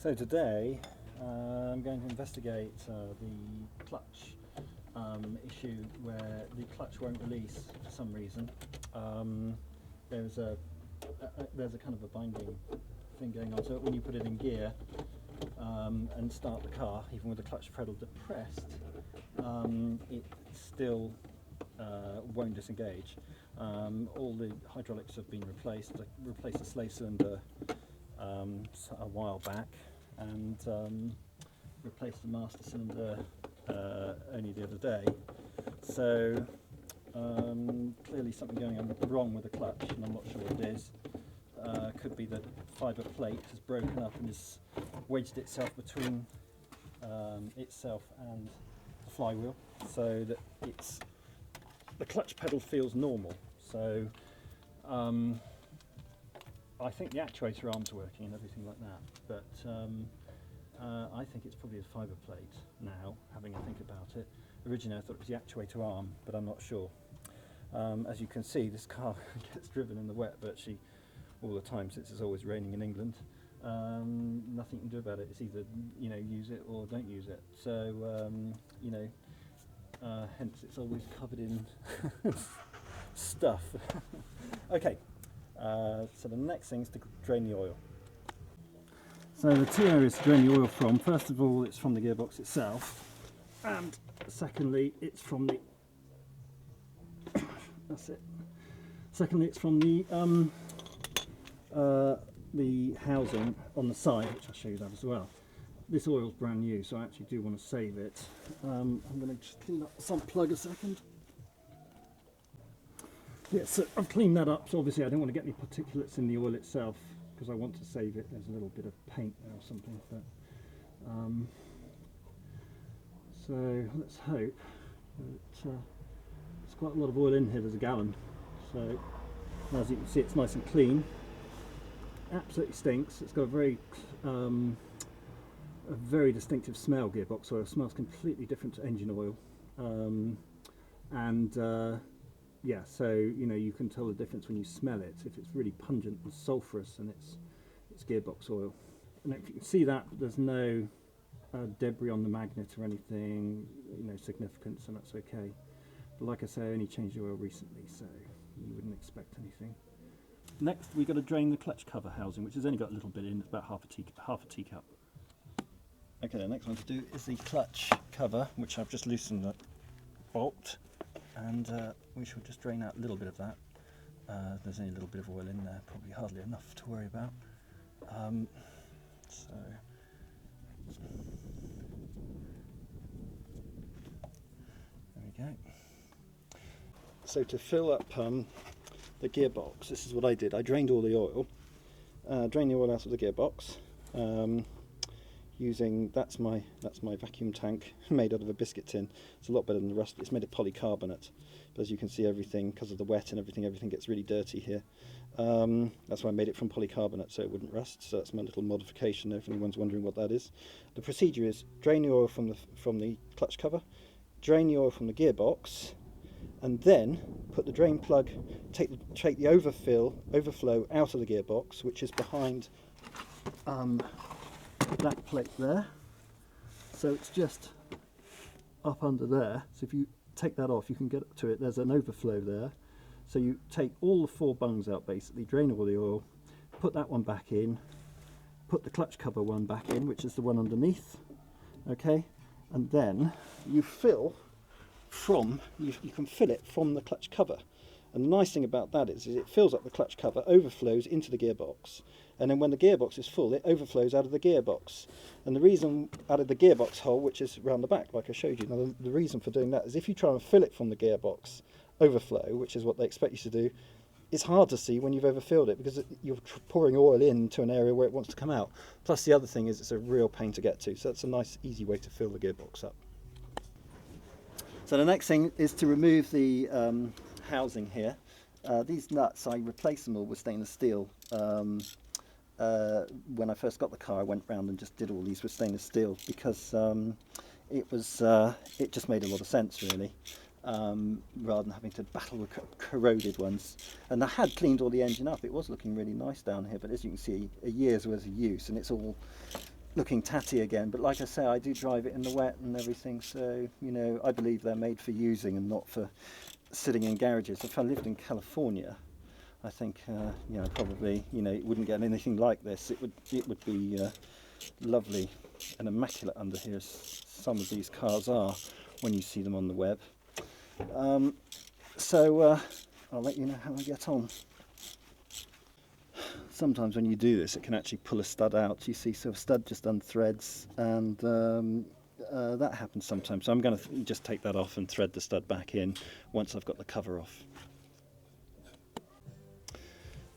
So today I'm going to investigate the clutch issue where the clutch won't release for some reason. There's a kind of a binding thing going on, so when you put it in gear and start the car, even with the clutch pedal depressed, it still won't disengage. All the hydraulics have been replaced. I replaced the slave cylinder a while back and replaced the master cylinder only the other day. So clearly something going on wrong with the clutch, and I'm not sure what it is. Could be the fibre plate has broken up and has wedged itself between itself and the flywheel, so that the clutch pedal feels normal. So I think the actuator arm's working and everything like that, but I think it's probably a fibre plate now, having a think about it. Originally I thought it was the actuator arm, but I'm not sure. As you can see, this car gets driven in the wet virtually all the time, since it's always raining in England. Nothing you can do about it. It's either use it or don't use it. So hence it's always covered in stuff. Okay, so the next thing is to drain the oil. So the two areas to drain the oil from, first of all, it's from the gearbox itself, and secondly it's from the secondly it's from the housing on the side, which I'll show you that as well. This oil's brand new, so I actually do want to save it. I'm going to just clean up this unplug a second. Yeah, so I've cleaned that up, so obviously I don't want to get any particulates in the oil itself, because I want to save it. There's a little bit of paint there or something, but so let's hope that there's quite a lot of oil in here. There's a gallon, so as you can see it's nice and clean. Absolutely stinks. It's got a very distinctive smell. Gearbox oil smells completely different to engine oil, yeah, so you can tell the difference when you smell it. If it's really pungent and sulphurous, and it's gearbox oil. And if you can see that there's no debris on the magnet or anything, significance, and that's okay. But like I say, I only changed the oil recently, so you wouldn't expect anything. Next, we've got to drain the clutch cover housing, which has only got a little bit in. It's about half a teacup. Okay, the next one to do is the clutch cover, which I've just loosened the bolt, and we shall just drain out a little bit of that. There's only a little bit of oil in there, probably hardly enough to worry about. So there we go. So to fill up the gearbox, this is what I did. I drained all the oil, drained the oil out of the gearbox, using that's my vacuum tank made out of a biscuit tin. It's a lot better than the rust. It's made of polycarbonate, but as you can see, everything, because of the wet and everything gets really dirty here. That's why I made it from polycarbonate, so it wouldn't rust. So that's my little modification, if anyone's wondering what that is. The procedure is drain the oil from the clutch cover, drain the oil from the gearbox, and then put the drain plug, take the overflow out of the gearbox, which is behind that plate there. So it's just up under there. So if you take that off, you can get up to it. There's an overflow there. So you take all the four bungs out, basically, drain all the oil, put that one back in, put the clutch cover one back in, which is the one underneath, okay, and then you fill you can fill it from the clutch cover. And the nice thing about that is it fills up the clutch cover, overflows into the gearbox, and then when the gearbox is full, it overflows out of the gearbox. And the reason out of the gearbox hole, which is around the back, like I showed you, now the reason for doing that is if you try and fill it from the gearbox overflow, which is what they expect you to do, it's hard to see when you've overfilled it, because you're pouring oil into an area where it wants to come out. Plus the other thing is it's a real pain to get to, so that's a nice easy way to fill the gearbox up. So the next thing is to remove the housing here. These nuts, I replaced them all with stainless steel. When I first got the car, I went round and just did all these with stainless steel, because it just made a lot of sense, really, rather than having to battle with corroded ones. And I had cleaned all the engine up. It was looking really nice down here, but as you can see, a year's worth of use, and it's all looking tatty again, but like I say, I do drive it in the wet and everything, so you know, I believe they're made for using and not for sitting in garages. If I lived in California, I think you know, probably, you know, it wouldn't get anything like this. It would be lovely and immaculate under here, as some of these cars are when you see them on the web. So I'll let you know how I get on. Sometimes when you do this, it can actually pull a stud out. You see, so a stud just unthreads, and that happens sometimes. So I'm going to just take that off and thread the stud back in once I've got the cover off.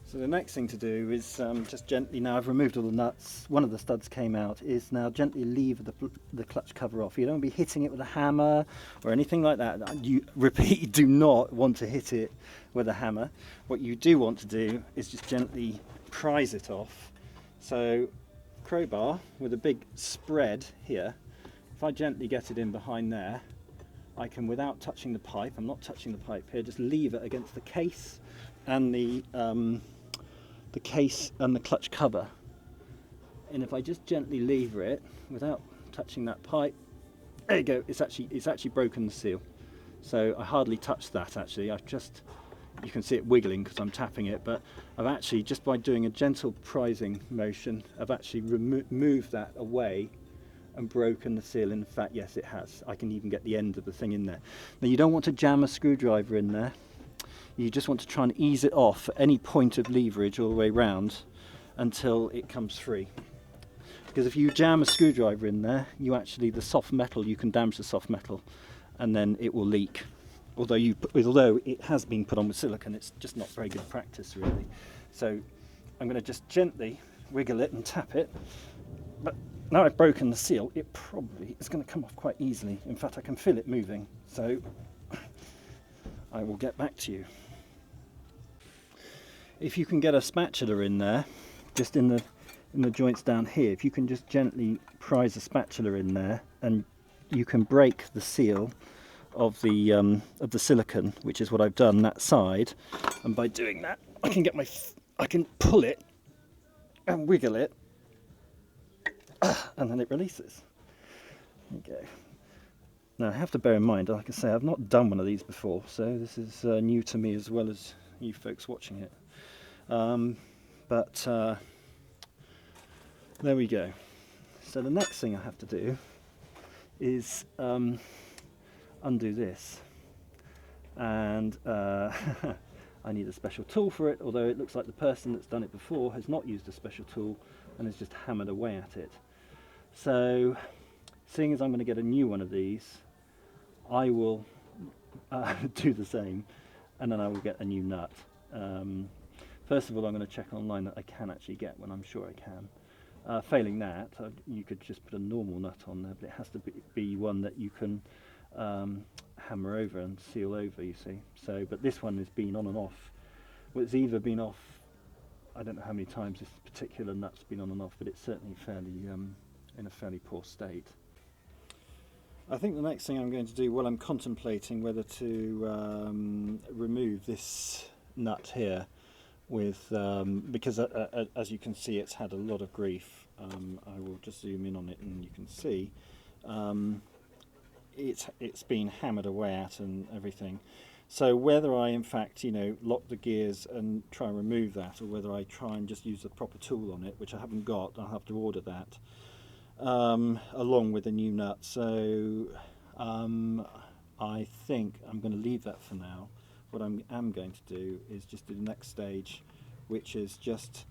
So the next thing to do is just gently, now I've removed all the nuts, one of the studs came out, is now gently lever the clutch cover off. You don't be hitting it with a hammer or anything like that. You do not want to hit it with a hammer. What you do want to do is just gently prise it off. So crowbar with a big spread here, if I gently get it in behind there, I can, without touching the pipe, I'm not touching the pipe here, just lever it against the case and the case and the clutch cover. And if I just gently lever it without touching that pipe, there you go, it's actually broken the seal. So I hardly touched that actually. You can see it wiggling because I'm tapping it, but I've actually, just by doing a gentle prising motion, I've actually moved that away and broken the seal. In fact, yes, it has. I can even get the end of the thing in there. Now you don't want to jam a screwdriver in there. You just want to try and ease it off at any point of leverage all the way round until it comes free. Because if you jam a screwdriver in there, the soft metal, you can damage the soft metal and then it will leak. Although it has been put on with silicone, it's just not very good practice really. So I'm going to just gently wiggle it and tap it. But now I've broken the seal, it probably is going to come off quite easily. In fact, I can feel it moving. So I will get back to you. If you can get a spatula in there, just in the joints down here, if you can just gently prise a spatula in there, and you can break the seal of the silicone, which is what I've done that side, and by doing that, I can pull it and wiggle it, and then it releases. There you go. Now I have to bear in mind, like I say, I've not done one of these before, so this is new to me as well as you folks watching it. But there we go. So the next thing I have to do is undo this, and I need a special tool for it, although it looks like the person that's done it before has not used a special tool and has just hammered away at it. So seeing as I'm going to get a new one of these, I will do the same, and then I will get a new nut. First of all, I'm going to check online that I can actually get one. I'm sure I can. Failing that, you could just put a normal nut on there, but it has to be one that you can hammer over and seal over, you see. So, but this one has been on and off. Well, it's either been off, I don't know how many times this particular nut's been on and off, but it's certainly fairly in a fairly poor state. I think the next thing I'm going to do, while I'm contemplating whether to remove this nut here, with because as you can see, it's had a lot of grief. I will just zoom in on it and you can see it's been hammered away at and everything. So whether I in fact, you know, lock the gears and try and remove that, or whether I try and just use the proper tool on it, which I haven't got, I'll have to order that along with a new nut. So I think I'm going to leave that for now. What I am going to do is just do the next stage, which is just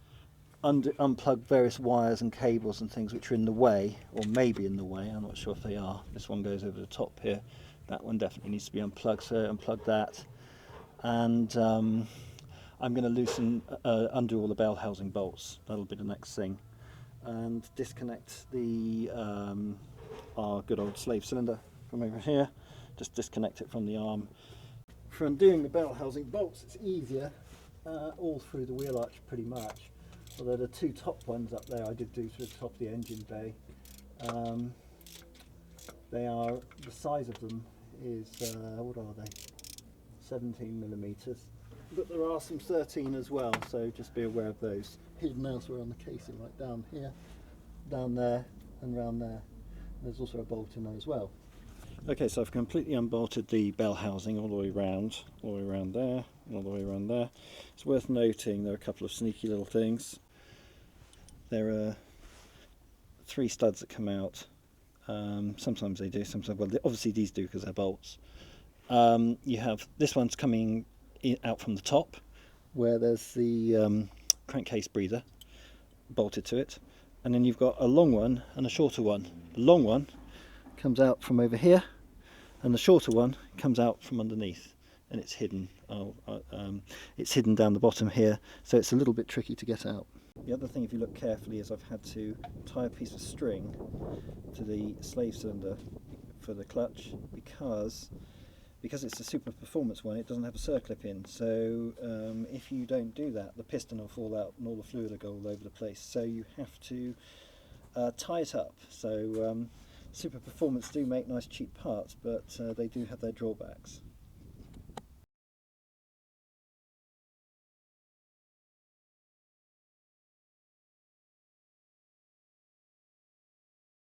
unplug various wires and cables and things which are in the way, or maybe in the way. I'm not sure if they are. This one goes over the top here. That one definitely needs to be unplugged, so unplug that. And I'm going to undo all the bell housing bolts. That'll be the next thing. And disconnect our good old slave cylinder from over here. Just disconnect it from the arm. For undoing the bell housing bolts, it's easier all through the wheel arch pretty much. Although the two top ones up there I did do to the top of the engine bay. They are, the size of them is, what are they? 17mm. But there are some 13 as well, so just be aware of those. Hidden elsewhere on the casing, right down here. down there and round there. There's also a bolt in there as well. Okay, so I've completely unbolted the bell housing all the way around there, and all the way around there. It's worth noting there are a couple of sneaky little things. There are 3 studs that come out. Sometimes they do, sometimes, well, obviously these do because they're bolts. You have, this one's coming out from the top, where there's the crankcase breather bolted to it, and then you've got a long one and a shorter one. The long one comes out from over here, and the shorter one comes out from underneath, and it's hidden. It's hidden down the bottom here, so it's a little bit tricky to get out. The other thing, if you look carefully, is I've had to tie a piece of string to the slave cylinder for the clutch because it's a super performance one. It doesn't have a circlip in, so if you don't do that, the piston will fall out and all the fluid will go all over the place. So you have to tie it up. So super performance do make nice cheap parts, but they do have their drawbacks.